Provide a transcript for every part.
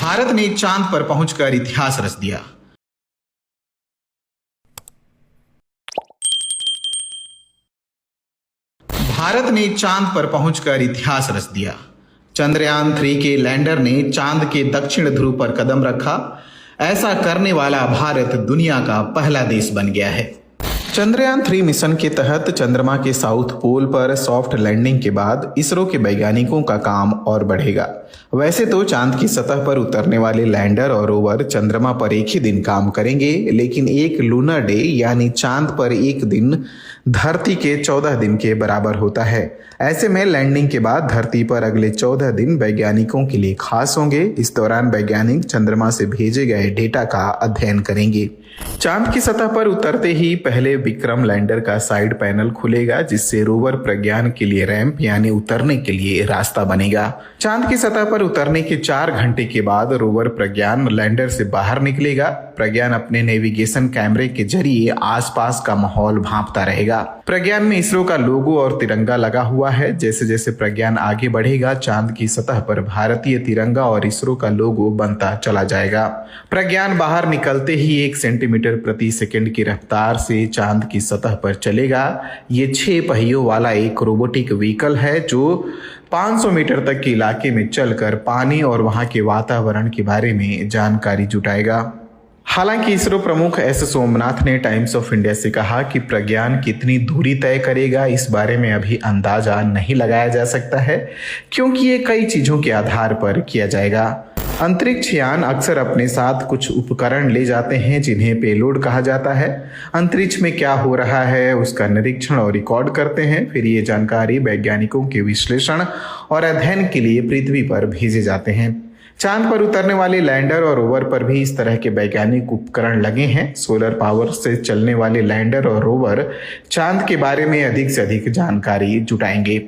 भारत ने चांद पर पहुंचकर इतिहास रच दिया। भारत ने चांद पर पहुंचकर इतिहास रच दिया। चंद्रयान-3 के लैंडर ने चांद के दक्षिण ध्रुव पर कदम रखा। ऐसा करने वाला भारत दुनिया का पहला देश बन गया है। चंद्रयान-3 मिशन के तहत चंद्रमा के साउथ पोल पर सॉफ्ट लैंडिंग के बाद इसरो के वैज्ञानिकों का काम और बढ़ेगा। वैसे तो चांद की सतह पर उतरने वाले लैंडर और रोवर चंद्रमा पर एक ही दिन काम करेंगे, लेकिन एक लूनर डे यानी चांद पर एक दिन धरती के 14 दिन के बराबर होता है। ऐसे में लैंडिंग के बाद धरती पर अगले 14 दिन वैज्ञानिकों के लिए खास होंगे। इस दौरान वैज्ञानिक चंद्रमा से भेजे गए डेटा का अध्ययन करेंगे। चांद की सतह पर उतरते ही पहले विक्रम लैंडर का साइड पैनल खुलेगा, जिससे रोवर प्रज्ञान के लिए रैंप यानी उतरने के लिए रास्ता बनेगा। चांद की सतह पर उतरने के 4 घंटे के बाद रोवर प्रज्ञान लैंडर से बाहर निकलेगा। प्रज्ञान अपने नेविगेशन कैमरे के जरिए आसपास का माहौल भांपता रहेगा। प्रज्ञान में इसरो का लोगो और तिरंगा लगा हुआ है। जैसे जैसे प्रज्ञान आगे बढ़ेगा, चांद की सतह पर भारतीय तिरंगा और इसरो का लोगो बनता चला जाएगा। प्रज्ञान बाहर निकलते ही 1 सेंटीमीटर प्रति सेकंड की रफ्तार से चांद की सतह पर चलेगा। ये 6 पहियों वाला एक रोबोटिक व्हीकल है जो 500 मीटर तक के इलाके में चलकर पानी और वहां के वातावरण के बारे में जानकारी जुटाएगा। हालांकि इसरो प्रमुख एस सोमनाथ ने टाइम्स ऑफ इंडिया से कहा कि प्रज्ञान कितनी दूरी तय करेगा इस बारे में अभी अंदाजा नहीं लगाया जा सकता है, क्योंकि ये कई चीजों के आधार पर किया जाएगा। अंतरिक्ष यान अक्सर अपने साथ कुछ उपकरण ले जाते हैं जिन्हें पेलोड कहा जाता है। अंतरिक्ष में क्या हो रहा है उसका निरीक्षण और रिकॉर्ड करते हैं। फिर ये जानकारी वैज्ञानिकों के विश्लेषण और अध्ययन के लिए पृथ्वी पर भेजे जाते हैं। चांद पर उतरने वाले लैंडर और रोवर पर भी इस तरह के वैज्ञानिक उपकरण लगे हैं। सोलर पावर से चलने वाले लैंडर और रोवर चांद के बारे में अधिक से अधिक जानकारी जुटाएंगे।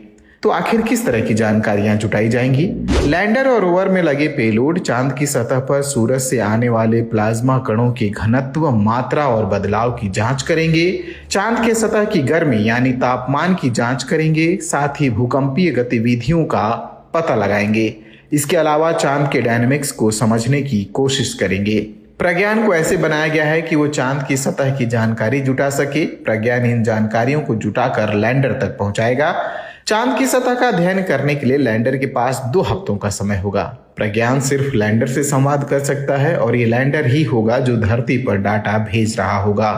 तो आखिर किस तरह की जानकारियां जुटाई जाएंगी? लैंडर और रोवर में लगे पेलोड चांद की सतह पर सूरज से आने वाले प्लाज्मा कणों के घनत्व, मात्रा और बदलाव की जांच करेंगे। चांद के सतह की गर्मी यानी तापमान की जांच करेंगे। साथ ही भूकंपीय गतिविधियों का पता लगाएंगे। इसके अलावा चांद के डायनेमिक्स को समझने की कोशिश करेंगे। प्रज्ञान को ऐसे बनाया गया है कि वो चांद की सतह की जानकारी जुटा सके। प्रज्ञान इन जानकारियों को जुटाकर लैंडर तक पहुंचाएगा। चांद की सतह का अध्ययन करने के लिए लैंडर के पास 2 हफ्तों का समय होगा। प्रज्ञान सिर्फ लैंडर से संवाद कर सकता है और ये लैंडर ही होगा जो धरती पर डाटा भेज रहा होगा।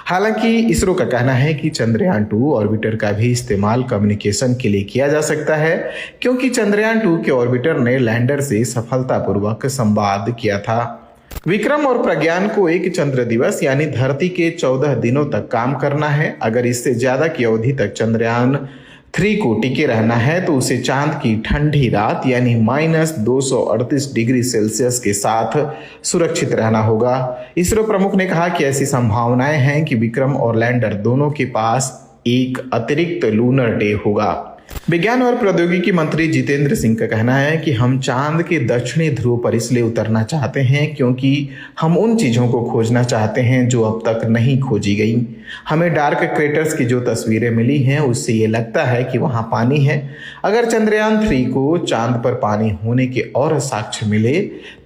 हालांकि इसरो का कहना है कि चंद्रयान-2 ऑर्बिटर का भी इस्तेमाल कम्युनिकेशन के लिए किया जा सकता है, क्योंकि चंद्रयान-2 के ऑर्बिटर ने लैंडर से सफलतापूर्वक संवाद किया था। विक्रम और प्रज्ञान को एक चंद्र दिवस यानी धरती के 14 दिनों तक काम करना है। अगर इससे ज्यादा की अवधि तक चंद्रयान-3 को टिके रहना है तो उसे चांद की ठंडी रात यानी -238 डिग्री सेल्सियस के साथ सुरक्षित रहना होगा। इसरो प्रमुख ने कहा कि ऐसी संभावनाएं हैं कि विक्रम और लैंडर दोनों के पास एक अतिरिक्त लूनर डे होगा। विज्ञान और प्रौद्योगिकी मंत्री जितेंद्र सिंह का कहना है कि हम चांद के दक्षिणी ध्रुव पर इसलिए उतरना चाहते हैं क्योंकि हम उन चीजों को खोजना चाहते हैं जो अब तक नहीं खोजी गई। हमें डार्क क्रेटर्स की जो तस्वीरें मिली हैं उससे ये लगता है कि वहां पानी है। अगर चंद्रयान-3 को चांद पर पानी होने के और साक्ष्य मिले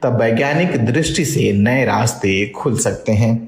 तब वैज्ञानिक दृष्टि से नए रास्ते खुल सकते हैं।